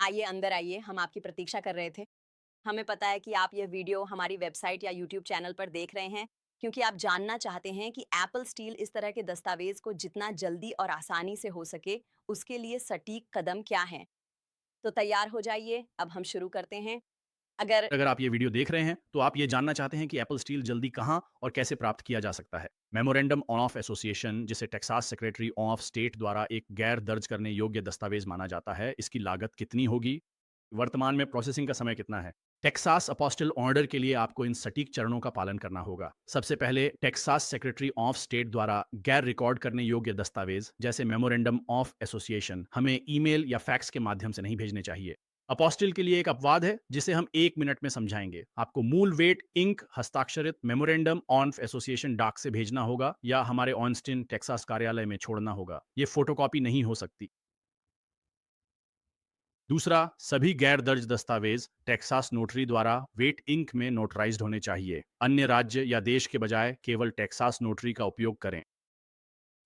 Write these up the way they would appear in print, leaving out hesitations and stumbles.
आइए अंदर आइए, हम आपकी प्रतीक्षा कर रहे थे। हमें पता है कि आप ये वीडियो हमारी वेबसाइट या यूट्यूब चैनल पर देख रहे हैं, क्योंकि आप जानना चाहते हैं कि एप्पल स्टील इस तरह के दस्तावेज़ को जितना जल्दी और आसानी से हो सके, उसके लिए सटीक कदम क्या हैं। तो तैयार हो जाइए, अब हम शुरू करते हैं। अगर अगर आप ये वीडियो देख रहे हैं तो आप ये जानना चाहते हैं कि एप्पल स्टील जल्दी कहाँ और कैसे प्राप्त किया जा सकता है। मेमोरेंडम ऑफ एसोसिएशन, जिसे टेक्सास सेक्रेटरी ऑफ स्टेट द्वारा एक गैर दर्ज करने योग्य दस्तावेज माना जाता है, इसकी लागत कितनी होगी, वर्तमान में प्रोसेसिंग का समय कितना है। टेक्सास अपोस्टल ऑर्डर के लिए आपको इन सटीक चरणों का पालन करना होगा। सबसे पहले टेक्सास सेक्रेटरी ऑफ स्टेट द्वारा गैर रिकॉर्ड करने योग्य दस्तावेज जैसे मेमोरेंडम ऑफ एसोसिएशन हमें ईमेल या फैक्स के माध्यम से नहीं भेजने चाहिए। अपोस्टिल के लिए एक अपवाद है जिसे हम 1 मिनट में समझाएंगे। आपको मूल वेट इंक हस्ताक्षरित मेमोरेंडम ऑन एसोसिएशन डाक से भेजना होगा या हमारे ऑनस्टिन टेक्सास कार्यालय में छोड़ना होगा। ये फोटोकॉपी नहीं हो सकती। दूसरा, सभी गैर दर्ज दस्तावेज टेक्सास नोटरी द्वारा वेट इंक में नोटराइज्ड होने चाहिए। अन्य राज्य या देश के बजाय केवल टेक्सास नोटरी का उपयोग करें।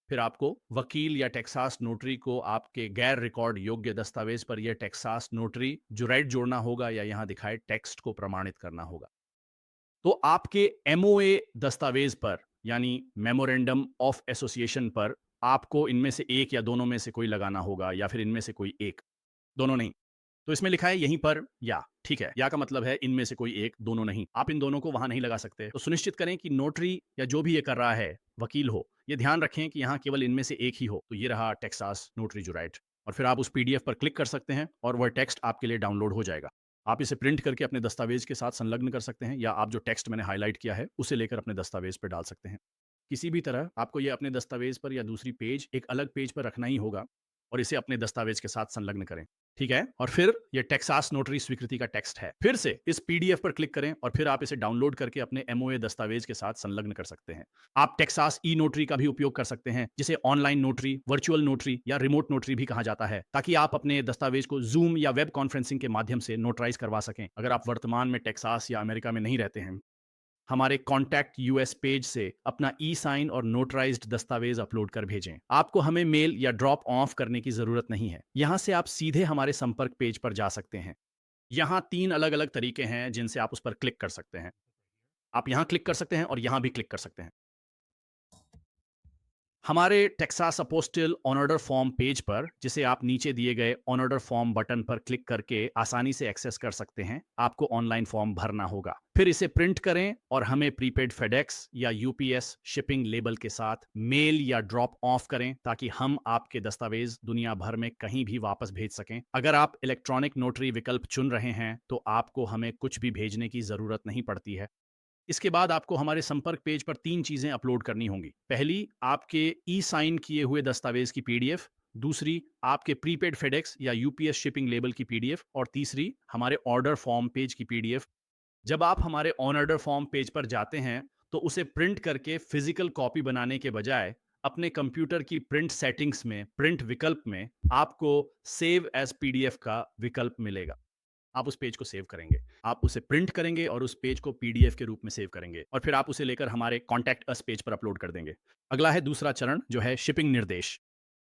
फिर आपको वकील या टेक्सास नोटरी को आपके गैर रिकॉर्ड योग्य दस्तावेज पर यह टेक्सास नोटरी जुराइट जोड़ना होगा या यहां दिखाए टेक्स्ट को प्रमाणित करना होगा। तो आपके एमओए दस्तावेज पर, यानी मेमोरेंडम ऑफ एसोसिएशन पर, आपको इनमें से एक या दोनों में से कोई लगाना होगा, या फिर इनमें से कोई एक। दोनों नहीं। तो इसमें लिखा है यहीं पर या, ठीक है, या का मतलब है इनमें से कोई एक, दोनों नहीं। आप इन दोनों को वहां नहीं लगा सकते। तो सुनिश्चित करें कि नोटरी या जो भी ये कर रहा है, वकील हो, ये ध्यान रखें कि यहाँ केवल इनमें से एक ही हो। तो ये रहा टेक्सास नोटरी जुराइट। और फिर आप उस पीडीएफ पर क्लिक कर सकते हैं और वह टेक्स्ट आपके लिए डाउनलोड हो जाएगा। आप इसे प्रिंट करके अपने दस्तावेज के साथ संलग्न कर सकते हैं, या आप जो टेक्स्ट मैंने हाईलाइट किया है उसे लेकर अपने दस्तावेज पर डाल सकते हैं। किसी भी तरह आपको ये अपने दस्तावेज पर या दूसरी पेज एक अलग पेज पर रखना ही होगा और इसे अपने दस्तावेज के साथ संलग्न करें। ठीक है, और फिर ये टेक्सास नोटरी स्वीकृति का टेक्स्ट है। फिर से इस पीडीएफ पर क्लिक करें और फिर आप इसे डाउनलोड करके अपने एमओए दस्तावेज के साथ संलग्न कर सकते हैं। आप टेक्सास ई नोटरी का भी उपयोग कर सकते हैं, जिसे ऑनलाइन नोटरी, वर्चुअल नोटरी या रिमोट नोटरी भी कहा जाता है, ताकि आप अपने दस्तावेज को जूम या वेब कॉन्फ्रेंसिंग के माध्यम से नोटराइज करवा सकें। अगर आप वर्तमान में टेक्सास या अमेरिका में नहीं रहते हैं, हमारे कॉन्टैक्ट यूएस पेज से अपना ई साइन और नोटराइज्ड दस्तावेज अपलोड कर भेजें। आपको हमें मेल या ड्रॉप ऑफ करने की जरूरत नहीं है। यहां से आप सीधे हमारे संपर्क पेज पर जा सकते हैं। यहां 3 अलग-अलग तरीके हैं जिनसे आप उस पर क्लिक कर सकते हैं। आप यहां क्लिक कर सकते हैं और यहां भी क्लिक कर सकते हैं। हमारे Texas apostle on order form page पर, जिसे आप नीचे दिए गए ऑन ऑर्डर फॉर्म बटन पर क्लिक करके आसानी से एक्सेस कर सकते हैं, आपको ऑनलाइन फॉर्म भरना होगा। फिर इसे प्रिंट करें और हमें प्रीपेड फेडेक्स या यूपीएस शिपिंग लेबल के साथ मेल या ड्रॉप ऑफ करें, ताकि हम आपके दस्तावेज दुनिया भर में कहीं भी वापस भेज सकें। अगर आप इलेक्ट्रॉनिक नोटरी विकल्प चुन रहे हैं तो आपको हमें कुछ भी भेजने की जरूरत नहीं पड़ती है। इसके बाद आपको हमारे संपर्क पेज पर 3 चीजें अपलोड करनी होंगी। पहली, आपके ई साइन किए हुए दस्तावेज की पीडीएफ। दूसरी, आपके प्रीपेड फेडेक्स या यूपीएस शिपिंग लेबल की पीडीएफ। और तीसरी, हमारे ऑर्डर फॉर्म पेज की पीडीएफ। जब आप हमारे ऑन ऑर्डर फॉर्म पेज पर जाते हैं तो उसे प्रिंट करके फिजिकल कॉपी बनाने के बजाय अपने कंप्यूटर की प्रिंट सेटिंग्स में प्रिंट विकल्प में आपको सेव एज पीडीएफ का विकल्प मिलेगा। आप उस पेज को सेव करेंगे, आप उसे प्रिंट करेंगे और उस पेज को पीडीएफ के रूप में सेव करेंगे, और फिर आप उसे लेकर हमारे कॉन्टैक्ट अस पेज पर अपलोड कर देंगे। अगला है दूसरा चरण, जो है शिपिंग निर्देश।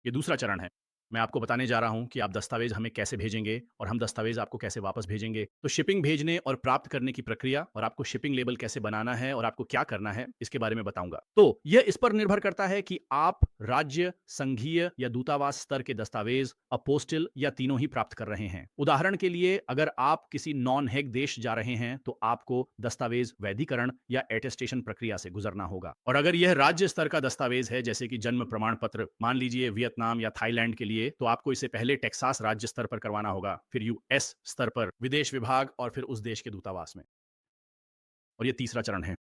ये दूसरा चरण है। मैं आपको बताने जा रहा हूं कि आप दस्तावेज हमें कैसे भेजेंगे और हम दस्तावेज आपको कैसे वापस भेजेंगे। तो शिपिंग भेजने और प्राप्त करने की प्रक्रिया और आपको शिपिंग लेबल कैसे बनाना है और आपको क्या करना है, इसके बारे में बताऊंगा। तो यह इस पर निर्भर करता है कि आप राज्य, संघीय या दूतावास स्तर के दस्तावेज, अपोस्टिल या तीनों ही प्राप्त कर रहे हैं। उदाहरण के लिए, अगर आप किसी नॉन हेग देश जा रहे हैं तो आपको दस्तावेज वैधीकरण या एटेस्टेशन प्रक्रिया से गुजरना होगा। और अगर यह राज्य स्तर का दस्तावेज है, जैसे कि जन्म प्रमाण पत्र, मान लीजिए वियतनाम या थाईलैंड के लिए, तो आपको इसे पहले टेक्सास राज्य स्तर पर करवाना होगा, फिर यूएस स्तर पर विदेश विभाग, और फिर उस देश के दूतावास में। और ये तीसरा चरण है।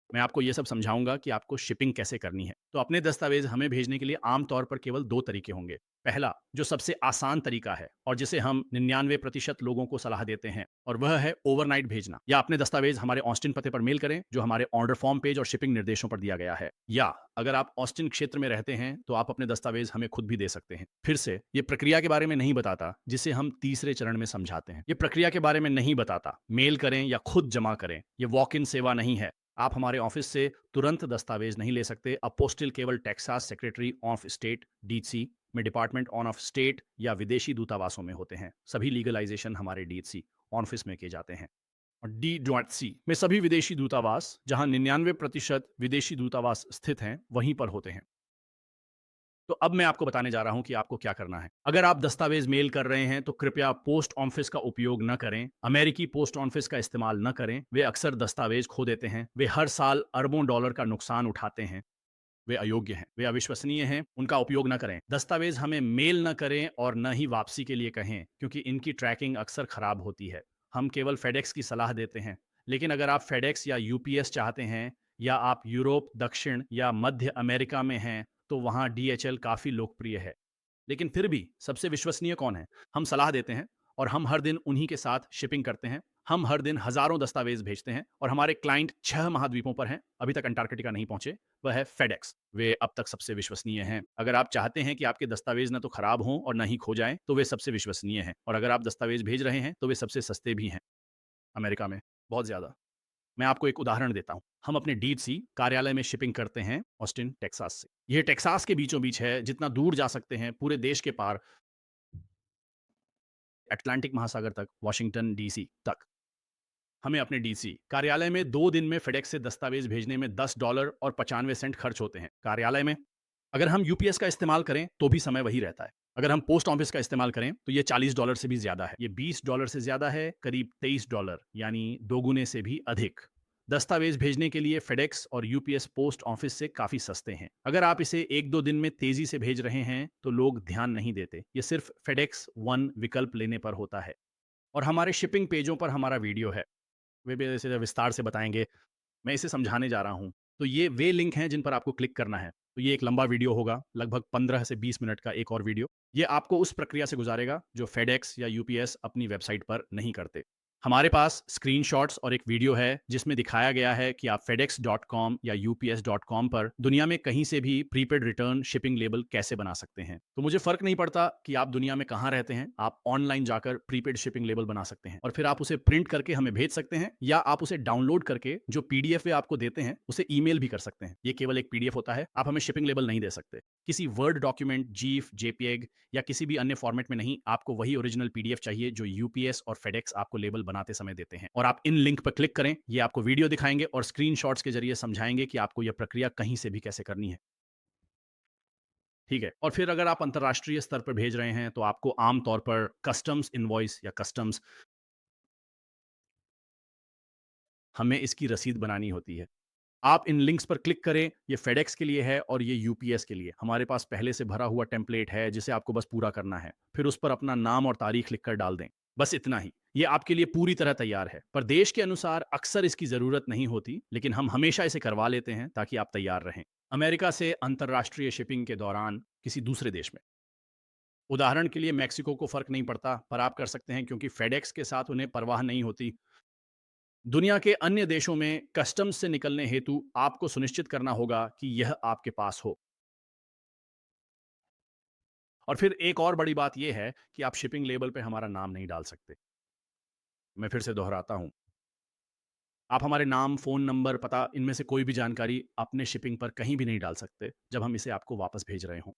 मैं आपको ये सब समझाऊंगा कि आपको शिपिंग कैसे करनी है। तो अपने दस्तावेज हमें भेजने के लिए आमतौर पर केवल 2 तरीके होंगे। पहला, जो सबसे आसान तरीका है और जिसे हम 99% लोगों को सलाह देते हैं, और वह है ओवरनाइट भेजना। या अपने दस्तावेज हमारे ऑस्टिन पते पर मेल करें, जो हमारे ऑर्डर फॉर्म पेज और शिपिंग निर्देशों पर दिया गया है। या अगर आप ऑस्टिन क्षेत्र में रहते हैं तो आप अपने दस्तावेज हमें खुद भी दे सकते हैं। फिर से, ये प्रक्रिया के बारे में नहीं बताता, जिसे हम तीसरे चरण में समझाते हैं। ये प्रक्रिया के बारे में नहीं बताता, मेल करें या खुद जमा करें। ये वॉक इन सेवा नहीं है। आप हमारे ऑफिस से तुरंत दस्तावेज नहीं ले सकते। अपोस्टिल केवल Texas secretary of state, DC, में डिपार्टमेंट ऑन ऑफ स्टेट या विदेशी दूतावासों में होते हैं। सभी लीगलाइजेशन हमारे DHC ऑफिस में किए जाते हैं। और D.C में सभी विदेशी दूतावास, जहां 99% विदेशी दूतावास स्थित हैं, वहीं पर होते हैं। तो अब मैं आपको बताने जा रहा हूं कि आपको क्या करना है। अगर आप दस्तावेज मेल कर रहे हैं तो कृपया पोस्ट ऑफिस का उपयोग न करें। अमेरिकी पोस्ट ऑफिस का इस्तेमाल न करें। वे अक्सर दस्तावेज खो देते हैं। वे हर साल अरबों डॉलर का नुकसान उठाते हैं। वे अयोग्य हैं, वे अविश्वसनीय हैं, उनका उपयोग न करें। दस्तावेज हमें मेल न करें और न ही वापसी के लिए कहें, क्योंकि इनकी ट्रैकिंग अक्सर खराब होती है। हम केवल फेडेक्स की सलाह देते हैं, लेकिन अगर आप फेडेक्स या यूपीएस चाहते हैं, या आप यूरोप, दक्षिण या मध्य अमेरिका में हैं, तो वहाँ DHL काफ़ी लोकप्रिय है। लेकिन फिर भी सबसे विश्वसनीय कौन है? हम सलाह देते हैं और हम हर दिन उन्हीं के साथ शिपिंग करते हैं। हम हर दिन हज़ारों दस्तावेज़ भेजते हैं और हमारे क्लाइंट 6 महाद्वीपों पर हैं, अभी तक अंटार्कटिका नहीं पहुँचे, वह है फेडेक्स। वे अब तक सबसे विश्वसनीय हैं। अगर आप चाहते हैं कि आपके दस्तावेज़ ना तो खराब हों और ना ही खो जाएँ, तो वे सबसे विश्वसनीय हैं, और अगर आप दस्तावेज़ भेज रहे हैं, तो वे सबसे सस्ते भी हैं, अमेरिका में, बहुत ज़्यादा। मैं आपको एक उदाहरण देता हूँ। हम अपने DHC कार्यालय में शिपिंग करते हैं ऑस्टिन, टेक्सास से। यह टेक्सास के बीचों बीच है, जितना दूर जा सकते हैं, पूरे देश के पार, अटलांटिक महासागर तक, वाशिंगटन DC तक। हमें अपने DC कार्यालय में 2 दिन में फेडेक्स से दस्तावेज भेजने में $10 और 95 सेंट खर्च होते हैं। कार्यालय में अगर हम यूपीएस का इस्तेमाल करें तो भी समय वही रहता है। अगर हम पोस्ट ऑफिस का इस्तेमाल करें तो ये $40 से भी ज्यादा है। ये $20 से ज्यादा है, करीब $23, यानी दोगुने से भी अधिक। दस्तावेज भेजने के लिए फेडेक्स और यूपीएस पोस्ट ऑफिस से काफी सस्ते हैं। अगर आप इसे 1-2 दिन में तेजी से भेज रहे हैं तो लोग ध्यान नहीं देते। ये सिर्फ फेडेक्स वन विकल्प लेने पर होता है। और हमारे शिपिंग पेजों पर हमारा वीडियो है, वे भी इसे विस्तार से बताएंगे। मैं इसे समझाने जा रहा हूँ। तो ये वे लिंक हैं जिन पर आपको क्लिक करना है। तो ये एक लंबा वीडियो होगा, लगभग 15 से 20 मिनट का एक और वीडियो। ये आपको उस प्रक्रिया से गुजारेगा जो फेडेक्स या यूपीएस अपनी वेबसाइट पर नहीं करते। हमारे पास स्क्रीनशॉट्स और एक वीडियो है जिसमें दिखाया गया है कि आप fedex.com या ups.com पर दुनिया में कहीं से भी प्रीपेड रिटर्न शिपिंग लेबल कैसे बना सकते हैं। तो मुझे फर्क नहीं पड़ता कि आप दुनिया में कहाँ रहते हैं, आप ऑनलाइन जाकर प्रीपेड शिपिंग लेबल बना सकते हैं और फिर आप उसे प्रिंट करके हमें भेज सकते हैं, या आप उसे डाउनलोड करके जो PDF वे आपको देते हैं उसे ईमेल भी कर सकते हैं। ये केवल एक PDF होता है, आप हमें शिपिंग लेबल नहीं दे सकते। किसी वर्ड डॉक्यूमेंट, जीफ, JPEG या किसी भी अन्य फॉर्मेट में नहीं। आपको वही ओरिजिनल PDF चाहिए जो यूपीएस और फेडेक्स आपको लेबल बनाते समय देते हैं। और आप इन लिंक पर क्लिक करें, ये आपको वीडियो दिखाएंगे और स्क्रीनशॉट्स के जरिए समझाएंगे कि आपको यह प्रक्रिया कहीं से भी कैसे करनी है। ठीक है। और फिर अगर आप अंतर्राष्ट्रीय स्तर पर भेज रहे हैं तो आपको आमतौर पर कस्टम्स इनवॉइस या कस्टम्स, हमें इसकी रसीद बनानी होती है। आप इन लिंक्स पर क्लिक करें, ये फेडेक्स के लिए है और ये यूपीएस के लिए। हमारे पास पहले से भरा हुआ टेम्पलेट है जिसे आपको बस पूरा करना है, फिर उस पर अपना नाम और तारीख लिखकर डाल दें। बस इतना ही। ये आपके लिए पूरी तरह तैयार है। पर देश के अनुसार अक्सर इसकी जरूरत नहीं होती, लेकिन हम हमेशा इसे करवा लेते हैं ताकि आप तैयार रहें। अमेरिका से अंतर्राष्ट्रीय शिपिंग के दौरान किसी दूसरे देश में, उदाहरण के लिए मैक्सिको को फर्क नहीं पड़ता, पर आप कर सकते हैं क्योंकि फेडेक्स के साथ उन्हें परवाह नहीं होती। दुनिया के अन्य देशों में कस्टम्स से निकलने हेतु आपको सुनिश्चित करना होगा कि यह आपके पास हो। और फिर एक और बड़ी बात यह है कि आप शिपिंग लेबल पे हमारा नाम नहीं डाल सकते। मैं फिर से दोहराता हूं, आप हमारे नाम, फोन नंबर, पता, इनमें से कोई भी जानकारी अपने शिपिंग पर कहीं भी नहीं डाल सकते जब हम इसे आपको वापस भेज रहे हों।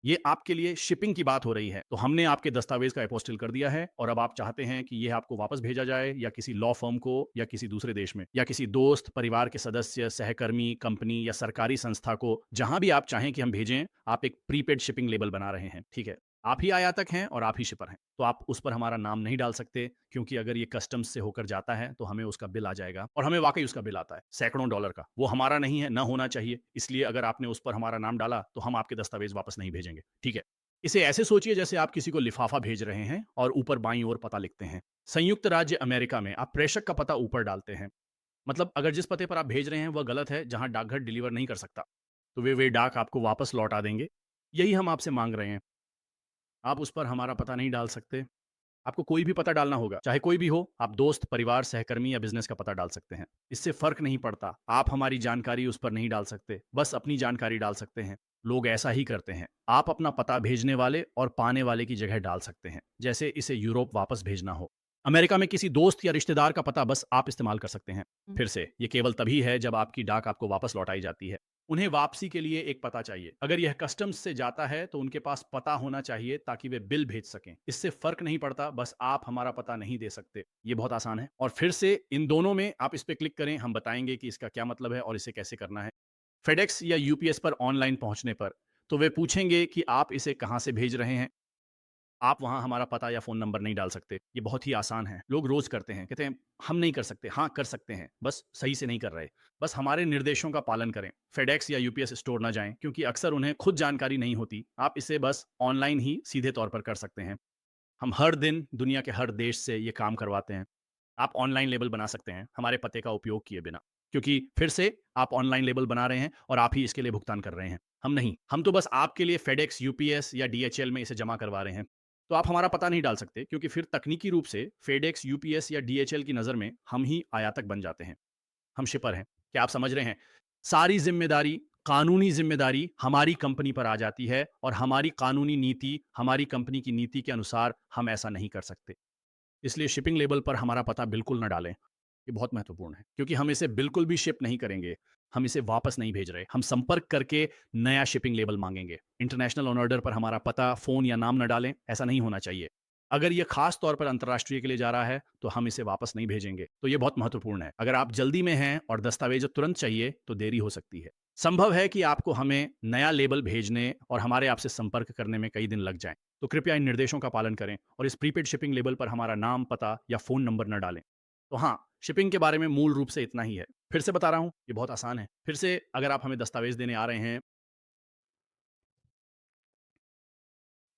ये आपके लिए शिपिंग की बात हो रही है, तो हमने आपके दस्तावेज का अपोस्टिल कर दिया है और अब आप चाहते हैं कि यह आपको वापस भेजा जाए, या किसी लॉ फर्म को, या किसी दूसरे देश में, या किसी दोस्त, परिवार के सदस्य, सहकर्मी, कंपनी या सरकारी संस्था को, जहां भी आप चाहें कि हम भेजें। आप एक प्रीपेड शिपिंग लेबल बना रहे हैं, ठीक है। आप ही आयातक हैं और आप ही शिपर हैं, तो आप उस पर हमारा नाम नहीं डाल सकते, क्योंकि अगर ये कस्टम्स से होकर जाता है तो हमें उसका बिल आ जाएगा, और हमें वाकई उसका बिल आता है सैकड़ों डॉलर का। वो हमारा नहीं है, ना होना चाहिए। इसलिए अगर आपने उस पर हमारा नाम डाला तो हम आपके दस्तावेज वापस नहीं भेजेंगे, ठीक है। इसे ऐसे सोचिए जैसे आप किसी को लिफाफा भेज रहे हैं और ऊपर बाईं ओर पता लिखते हैं। संयुक्त राज्य अमेरिका में आप प्रेषक का पता ऊपर डालते हैं। मतलब अगर जिस पते पर आप भेज रहे हैं वह गलत है, जहां डाकघर डिलीवर नहीं कर सकता, तो वे डाक आपको वापस लौटा देंगे। यही हम आपसे मांग रहे हैं। आप उस पर हमारा पता नहीं डाल सकते। आपको कोई भी पता डालना होगा, चाहे कोई भी हो। आप दोस्त, परिवार, सहकर्मी या बिजनेस का पता डाल सकते हैं। इससे फर्क नहीं पड़ता। आप हमारी जानकारी उस पर नहीं डाल सकते, बस अपनी जानकारी डाल सकते हैं। लोग ऐसा ही करते हैं। आप अपना पता भेजने वाले और पाने वाले की जगह डाल सकते हैं, जैसे इसे यूरोप वापस भेजना हो। अमेरिका में किसी दोस्त या रिश्तेदार का पता बस आप इस्तेमाल कर सकते हैं। फिर से, ये केवल तभी है जब आपकी डाक आपको वापस लौटाई जाती है। उन्हें वापसी के लिए एक पता चाहिए। अगर यह कस्टम्स से जाता है तो उनके पास पता होना चाहिए ताकि वे बिल भेज सकें। इससे फ़र्क नहीं पड़ता, बस आप हमारा पता नहीं दे सकते। ये बहुत आसान है और फिर से इन दोनों में आप इस पे क्लिक करें, हम बताएँगे कि इसका क्या मतलब है और इसे कैसे करना है। फेडेक्स या यूपीएस पर ऑनलाइन पहुँचने पर, तो वे पूछेंगे कि आप इसे कहाँ से भेज रहे हैं। आप वहाँ हमारा पता या फ़ोन नंबर नहीं डाल सकते। ये बहुत ही आसान है। लोग रोज़ करते हैं, कहते हैं हम नहीं कर सकते। हाँ, कर सकते हैं, बस सही से नहीं कर रहे। बस हमारे निर्देशों का पालन करें। फेडेक्स या यूपीएस स्टोर ना जाएँ क्योंकि अक्सर उन्हें खुद जानकारी नहीं होती। आप इसे बस ऑनलाइन ही सीधे तौर पर कर सकते हैं। हम हर दिन दुनिया के हर देश से ये काम करवाते हैं। आप ऑनलाइन लेबल बना सकते हैं, हमारे पते का उपयोग किए बिना। क्योंकि फिर से आप ऑनलाइन लेबल बना रहे हैं और आप ही इसके लिए भुगतान कर रहे हैं। हम नहीं। हम तो बस आपके लिए फेडेक्स, यूपीएस या डीएचएल में इसे जमा करवा रहे हैं। तो आप हमारा पता नहीं डाल सकते क्योंकि फिर तकनीकी रूप से फेडेक्स, यूपीएस या डीएचएल की नज़र में हम ही आयातक बन जाते हैं। हम शिपर हैं। क्या आप समझ रहे हैं? सारी ज़िम्मेदारी, कानूनी ज़िम्मेदारी हमारी कंपनी पर आ जाती है और हमारी कानूनी नीति, हमारी कंपनी की नीति के अनुसार हम ऐसा नहीं कर सकते। इसलिए शिपिंग लेबल पर हमारा पता बिल्कुल ना डालें। ये बहुत महत्वपूर्ण है क्योंकि हम इसे बिल्कुल भी शिप नहीं करेंगे। हम इसे वापस नहीं भेज रहे। हम संपर्क करके नया शिपिंग लेबल माँगेंगे। इंटरनेशनल ऑन ऑर्डर पर हमारा पता, फ़ोन या नाम ना डालें, ऐसा नहीं होना चाहिए। अगर ये खास तौर पर अंतर्राष्ट्रीय के लिए जा रहा है, तो हम इसे वापस नहीं भेजेंगे। तो ये बहुत महत्वपूर्ण है। अगर आप जल्दी में हैं और दस्तावेज़ तुरंत चाहिए, तो देरी हो सकती है। संभव है कि आपको हमें नया लेबल भेजने और हमारे आपसे संपर्क करने में कई दिन लग जाएँ। तो कृपया इन निर्देशों का पालन करें और इस प्रीपेड शिपिंग लेबल पर हमारा नाम, पता या फ़ोन नंबर न डालें। तो हाँ, शिपिंग के बारे में मूल रूप से इतना ही है। फिर से बता रहा हूँ, ये बहुत आसान है। फिर से अगर आप हमें दस्तावेज़ देने आ रहे हैं,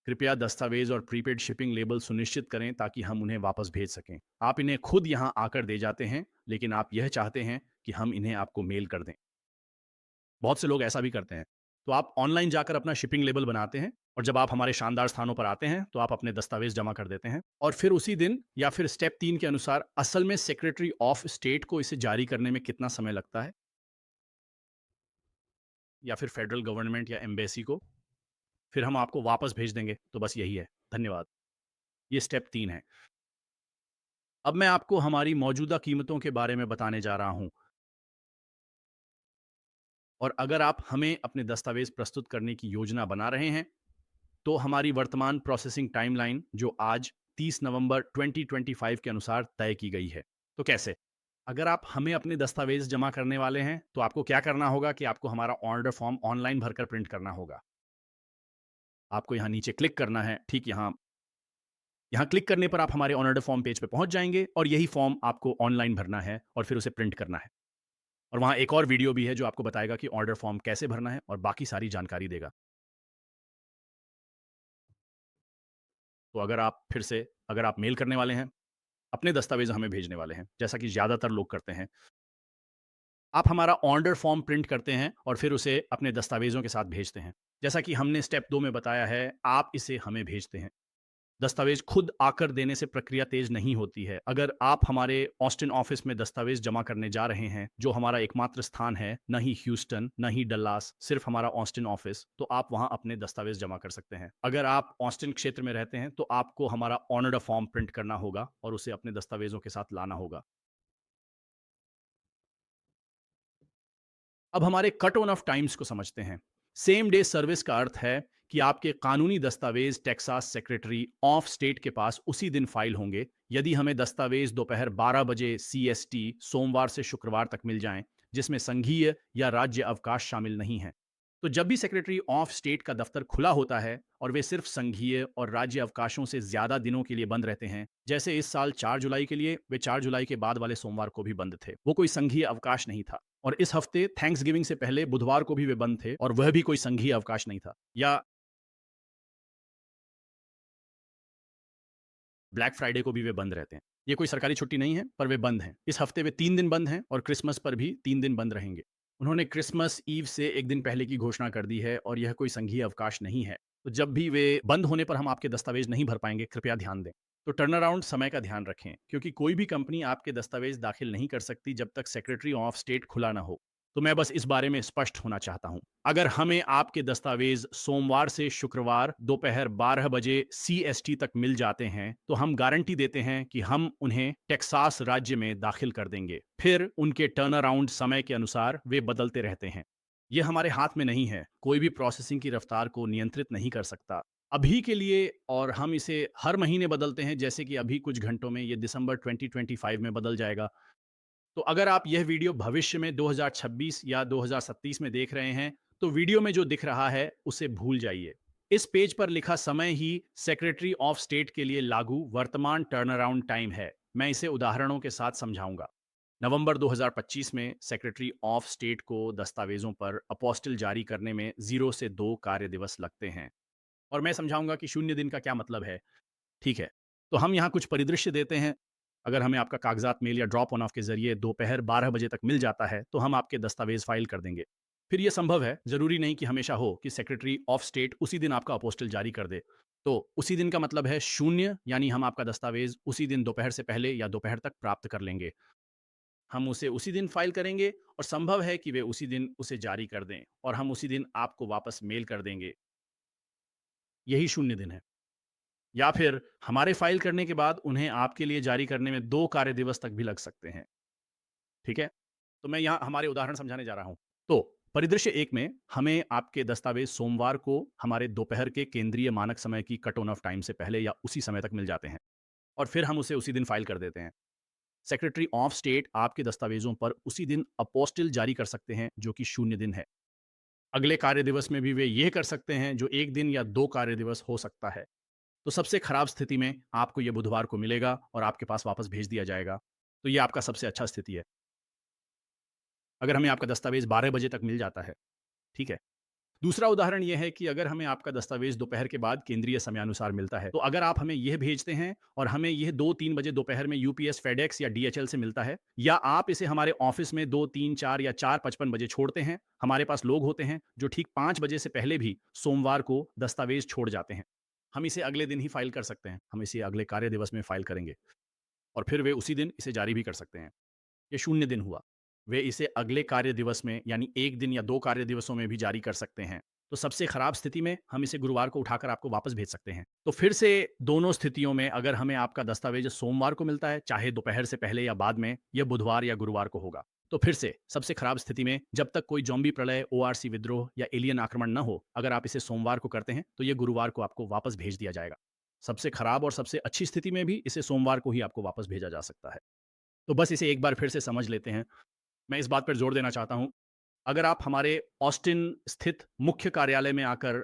कृपया दस्तावेज़ और प्रीपेड शिपिंग लेबल सुनिश्चित करें ताकि हम उन्हें वापस भेज सकें। आप इन्हें खुद यहाँ आकर दे जाते हैं, लेकिन आप यह चाहते हैं कि हम इन्हें आपको मेल कर दें। बहुत से लोग ऐसा भी करते हैं। तो आप ऑनलाइन जाकर अपना शिपिंग लेबल बनाते हैं और जब आप हमारे शानदार स्थानों पर आते हैं, तो आप अपने दस्तावेज़ जमा कर देते हैं और फिर उसी दिन या फिर स्टेप 3 के अनुसार असल में सेक्रेटरी ऑफ स्टेट को इसे जारी करने में कितना समय लगता है या फिर फेडरल गवर्नमेंट या एम्बेसी को, फिर हम आपको वापस भेज देंगे। तो बस यही है। धन्यवाद। ये स्टेप 3 है। अब मैं आपको हमारी मौजूदा कीमतों के बारे में बताने जा रहा हूँ और अगर आप हमें अपने दस्तावेज़ प्रस्तुत करने की योजना बना रहे हैं, तो हमारी वर्तमान प्रोसेसिंग टाइमलाइन जो आज 30 नवंबर 2025 के अनुसार तय की गई है। तो कैसे? अगर आप हमें अपने दस्तावेज़ जमा करने वाले हैं, तो आपको क्या करना होगा कि आपको हमारा ऑर्डर फॉर्म ऑनलाइन भरकर प्रिंट करना होगा। आपको यहाँ नीचे क्लिक करना है, ठीक यहाँ यहाँ क्लिक करने पर आप हमारे ऑर्डर फॉर्म पेज पे पहुँच जाएँगे और यही फॉर्म आपको ऑनलाइन भरना है और फिर उसे प्रिंट करना है। और वहाँ एक और वीडियो भी है जो आपको बताएगा कि ऑर्डर फॉर्म कैसे भरना है और बाकी सारी जानकारी देगा। तो अगर आप मेल करने वाले हैं, अपने दस्तावेज़ हमें भेजने वाले हैं, जैसा कि ज़्यादातर लोग करते हैं, आप हमारा ऑर्डर फॉर्म प्रिंट करते हैं और फिर उसे अपने दस्तावेज़ों के साथ भेजते हैं। जैसा कि हमने स्टेप 2 में बताया है, आप इसे हमें भेजते हैं। दस्तावेज़ खुद आकर देने से प्रक्रिया तेज़ नहीं होती है। अगर आप हमारे ऑस्टिन ऑफ़िस में दस्तावेज़ जमा करने जा रहे हैं, जो हमारा एकमात्र स्थान है, ना ही ह्यूस्टन, ना ही डल्लास, सिर्फ़ हमारा ऑस्टिन ऑफ़िस, तो आप वहाँ अपने दस्तावेज़ जमा कर सकते हैं। अगर आप ऑस्टिन क्षेत्र में रहते हैं, तो आपको हमारा ऑर्डर फॉर्म प्रिंट करना होगा और उसे अपने दस्तावेज़ों के साथ लाना होगा। अब हमारे कट ऑन ऑफ टाइम्स को समझते हैं। सेम डे सर्विस का अर्थ है कि आपके कानूनी दस्तावेज टेक्सास सेक्रेटरी ऑफ स्टेट के पास उसी दिन फाइल होंगे यदि हमें दस्तावेज दोपहर 12 बजे सीएसटी सोमवार से शुक्रवार तक मिल जाएं, जिसमें संघीय या राज्य अवकाश शामिल नहीं है। तो जब भी सेक्रेटरी ऑफ स्टेट का दफ्तर खुला होता है और वे सिर्फ संघीय और राज्य अवकाशों से ज्यादा दिनों के लिए बंद रहते हैं, जैसे इस साल 4 जुलाई के लिए, वे 4 जुलाई के बाद वाले सोमवार को भी बंद थे। वो कोई संघीय अवकाश नहीं था। और इस हफ्ते थैंक्स गिविंग से पहले बुधवार को भी वे बंद थे और वह भी कोई संघीय अवकाश नहीं था। या ब्लैक फ्राइडे को भी वे बंद रहते हैं। ये कोई सरकारी छुट्टी नहीं है, पर वे बंद हैं। इस हफ्ते वे 3 दिन बंद हैं और क्रिसमस पर भी 3 दिन बंद रहेंगे। उन्होंने क्रिसमस ईव से 1 दिन पहले की घोषणा कर दी है और यह कोई संघीय अवकाश नहीं है। तो जब भी वे बंद होने पर हम आपके दस्तावेज नहीं भर पाएंगे, कृपया ध्यान दें। तो टर्न अराउंड समय का ध्यान रखें क्योंकि कोई भी कंपनी आपके दस्तावेज दाखिल नहीं कर सकती जब तक सेक्रेटरी ऑफ स्टेट खुला ना हो। तो मैं बस इस बारे में स्पष्ट होना चाहता हूं। अगर हमें आपके दस्तावेज सोमवार से शुक्रवार दोपहर 12 बजे सीएसटी तक मिल जाते हैं, तो हम गारंटी देते हैं कि हम उन्हें टेक्सास राज्य में दाखिल कर देंगे। फिर उनके टर्न अराउंड समय के अनुसार वे बदलते रहते हैं। ये हमारे हाथ में नहीं है, कोई भी प्रोसेसिंग की रफ्तार को नियंत्रित नहीं कर सकता। अभी के लिए और हम इसे हर महीने बदलते हैं, जैसे कि अभी कुछ घंटों में ये दिसंबर 2025 में बदल जाएगा। तो अगर आप यह वीडियो भविष्य में 2026 या 2037 में देख रहे हैं, तो वीडियो में जो दिख रहा है, उसे भूल जाइए। इस पेज पर लिखा समय ही सेक्रेटरी ऑफ स्टेट के लिए लागू वर्तमान टर्न अराउंड टाइम है। मैं इसे उदाहरणों के साथ समझाऊंगा। नवंबर 2025 में सेक्रेटरी ऑफ स्टेट को दस्तावेजों पर अपोस्टिल जारी करने में 0 से 2 कार्य दिवस लगते हैं। और मैं समझाऊंगा कि शून्य दिन का क्या मतलब है। ठीक है, तो हम यहाँ कुछ परिदृश्य देते हैं। अगर हमें आपका कागजात मेल या ड्रॉप ऑन ऑफ के जरिए दोपहर 12 बजे तक मिल जाता है, तो हम आपके दस्तावेज फाइल कर देंगे। फिर यह संभव है, जरूरी नहीं कि हमेशा हो कि सेक्रेटरी ऑफ स्टेट उसी दिन आपका अपोस्टल जारी कर दे। तो उसी दिन का मतलब है शून्य, यानी हम आपका दस्तावेज उसी दिन दोपहर से पहले या दोपहर तक प्राप्त कर लेंगे। हम उसे उसी दिन फाइल करेंगे और संभव है कि वे उसी दिन उसे जारी कर दें और हम उसी दिन आपको वापस मेल कर देंगे। यही शून्य दिन है। या फिर हमारे फाइल करने के बाद उन्हें आपके लिए जारी करने में 2 कार्य दिवस तक भी लग सकते हैं। ठीक है? तो मैं यहाँ हमारे उदाहरण समझाने जा रहा हूँ। तो परिदृश्य 1 में हमें आपके दस्तावेज सोमवार को हमारे दोपहर के केंद्रीय मानक समय की कट ऑन ऑफ टाइम से पहले या उसी समय तक मिल जाते हैं और फिर हम उसे उसी दिन फाइल कर देते हैं। सेक्रेटरी ऑफ स्टेट आपके दस्तावेजों पर उसी दिन अपोस्टिल जारी कर सकते हैं, जो कि शून्य दिन है। अगले कार्य दिवस में भी वे ये कर सकते हैं, जो 1 दिन या 2 कार्य दिवस हो सकता है। तो सबसे खराब स्थिति में आपको ये बुधवार को मिलेगा और आपके पास वापस भेज दिया जाएगा। तो ये आपका सबसे अच्छा स्थिति है। अगर हमें आपका दस्तावेज 12 बजे तक मिल जाता है, ठीक है। दूसरा उदाहरण ये है कि अगर हमें आपका दस्तावेज दोपहर के बाद केंद्रीय समयानुसार मिलता है, तो अगर आप हमें यह भेजते हैं और हमें यह 2-3 बजे दोपहर में यूपीएस, फेडेक्स या डीएचएल से मिलता है, या आप इसे हमारे ऑफिस में 2, 3, 4 या 4:55 बजे छोड़ते हैं, हमारे पास लोग होते हैं जो ठीक 5 बजे से पहले भी सोमवार को दस्तावेज छोड़ जाते हैं। हम इसे अगले दिन ही फाइल कर सकते हैं। हम इसे अगले कार्य दिवस में फाइल करेंगे और फिर वे उसी दिन इसे जारी भी कर सकते हैं। ये शून्य दिन हुआ। वे इसे अगले कार्य दिवस में, यानी 1 दिन या 2 कार्य दिवसों में भी जारी कर सकते हैं। तो सबसे खराब स्थिति में हम इसे गुरुवार को उठाकर आपको वापस भेज सकते हैं। तो फिर से दोनों स्थितियों में अगर हमें आपका दस्तावेज सोमवार को मिलता है, चाहे दोपहर से पहले या बाद में, यह बुधवार या गुरुवार को होगा। तो फिर से सबसे खराब स्थिति में, जब तक कोई ज़ॉम्बी प्रलय, ओआरसी विद्रोह या एलियन आक्रमण न हो, अगर आप इसे सोमवार को करते हैं, तो ये गुरुवार को आपको वापस भेज दिया जाएगा। सबसे खराब और सबसे अच्छी स्थिति में भी इसे सोमवार को ही आपको वापस भेजा जा सकता है। तो बस इसे एक बार फिर से समझ लेते हैं। मैं इस बात पर जोर देना चाहता हूँ, अगर आप हमारे ऑस्टिन स्थित मुख्य कार्यालय में आकर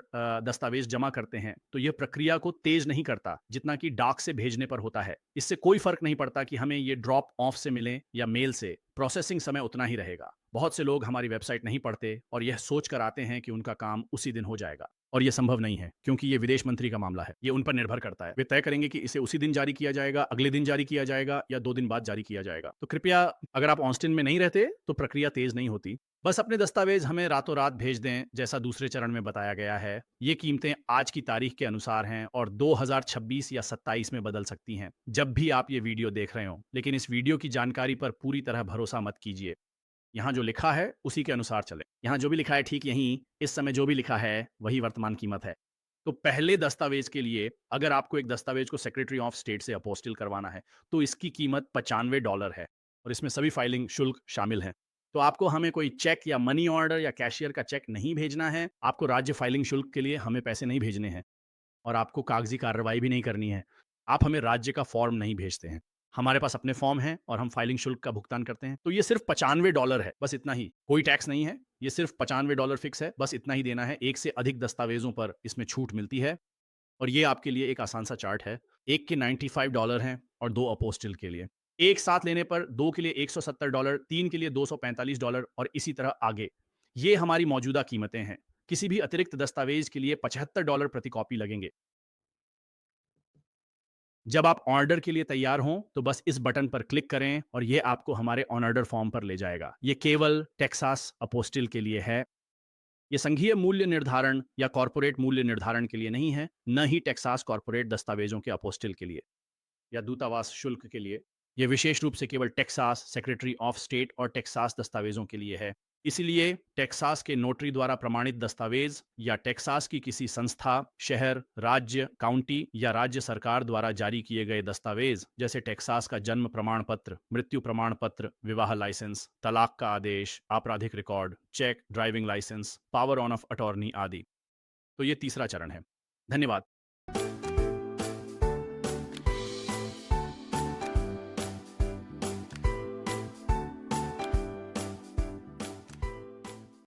दस्तावेज जमा करते हैं, तो यह प्रक्रिया को तेज नहीं करता, जितना कि डाक से भेजने पर होता है। इससे कोई फर्क नहीं पड़ता कि हमें ये ड्रॉप ऑफ से मिले या मेल से, प्रोसेसिंग समय उतना ही रहेगा। बहुत से लोग हमारी वेबसाइट नहीं पढ़ते और यह सोच कर आते हैं कि उनका काम उसी दिन हो जाएगा, और यह संभव नहीं है, क्योंकि ये विदेश मंत्री का मामला है। ये उन पर निर्भर करता है। वे तय करेंगे कि इसे उसी दिन जारी किया जाएगा, अगले दिन जारी किया जाएगा या 2 दिन बाद जारी किया जाएगा। तो कृपया, अगर आप ऑस्टिन में नहीं रहते, तो प्रक्रिया तेज नहीं होती। बस अपने दस्तावेज हमें रातों रात भेज दें, जैसा दूसरे चरण में बताया गया है। ये कीमतें आज की तारीख के अनुसार हैं और 2026 या 27 में बदल सकती हैं, जब भी आप ये वीडियो देख रहे हों। लेकिन इस वीडियो की जानकारी पर पूरी तरह भरोसा मत कीजिए। यहाँ जो लिखा है उसी के अनुसार चलें। यहाँ जो भी लिखा है, ठीक यहीं इस समय जो भी लिखा है, वही वर्तमान कीमत है। तो पहले दस्तावेज के लिए, अगर आपको एक दस्तावेज को सेक्रेटरी ऑफ स्टेट से अपोस्टिल करवाना है, तो इसकी कीमत $95 है और इसमें सभी फाइलिंग शुल्क शामिल हैं। तो आपको हमें कोई चेक या मनी ऑर्डर या कैशियर का चेक नहीं भेजना है। आपको राज्य फाइलिंग शुल्क के लिए हमें पैसे नहीं भेजने हैं और आपको कागजी कार्रवाई भी नहीं करनी है। आप हमें राज्य का फॉर्म नहीं भेजते हैं। हमारे पास अपने फॉर्म हैं और हम फाइलिंग शुल्क का भुगतान करते हैं। तो ये सिर्फ $95 है, बस इतना ही। कोई टैक्स नहीं है। ये सिर्फ $95 फिक्स है, बस इतना ही देना है। एक से अधिक दस्तावेजों पर इसमें छूट मिलती है और ये आपके लिए एक आसान सा चार्ट है। एक के $95 हैं और 2 अपोस्टिल के लिए। एक साथ लेने पर 2 के लिए $170, 3 के लिए $245 और इसी तरह आगे। ये हमारी मौजूदा कीमतें हैं। किसी भी अतिरिक्त दस्तावेज के लिए $75 प्रति कॉपी लगेंगे। जब आप ऑर्डर के लिए तैयार हों, तो बस इस बटन पर क्लिक करें और ये आपको हमारे ऑन ऑर्डर फॉर्म पर ले जाएगा। ये केवल टेक्सास अपोस्टिल के लिए है। ये संघीय मूल्य निर्धारण या कॉर्पोरेट मूल्य निर्धारण के लिए नहीं है, न ही टेक्सास कॉर्पोरेट दस्तावेजों के अपोस्टिल के लिए या दूतावास शुल्क के लिए। यह विशेष रूप से केवल टेक्सास, सेक्रेटरी ऑफ स्टेट और टेक्सास दस्तावेजों के लिए है। इसलिए टेक्सास के नोटरी द्वारा प्रमाणित दस्तावेज या टेक्सास की किसी संस्था, शहर, राज्य, काउंटी या राज्य सरकार द्वारा जारी किए गए दस्तावेज जैसे टेक्सास का जन्म प्रमाण पत्र, मृत्यु प्रमाण पत्र, विवाह लाइसेंस, तलाक का आदेश, आपराधिक record, check, driving licence, power on off attorney आदि। तो ये तीसरा चरण है। धन्यवाद।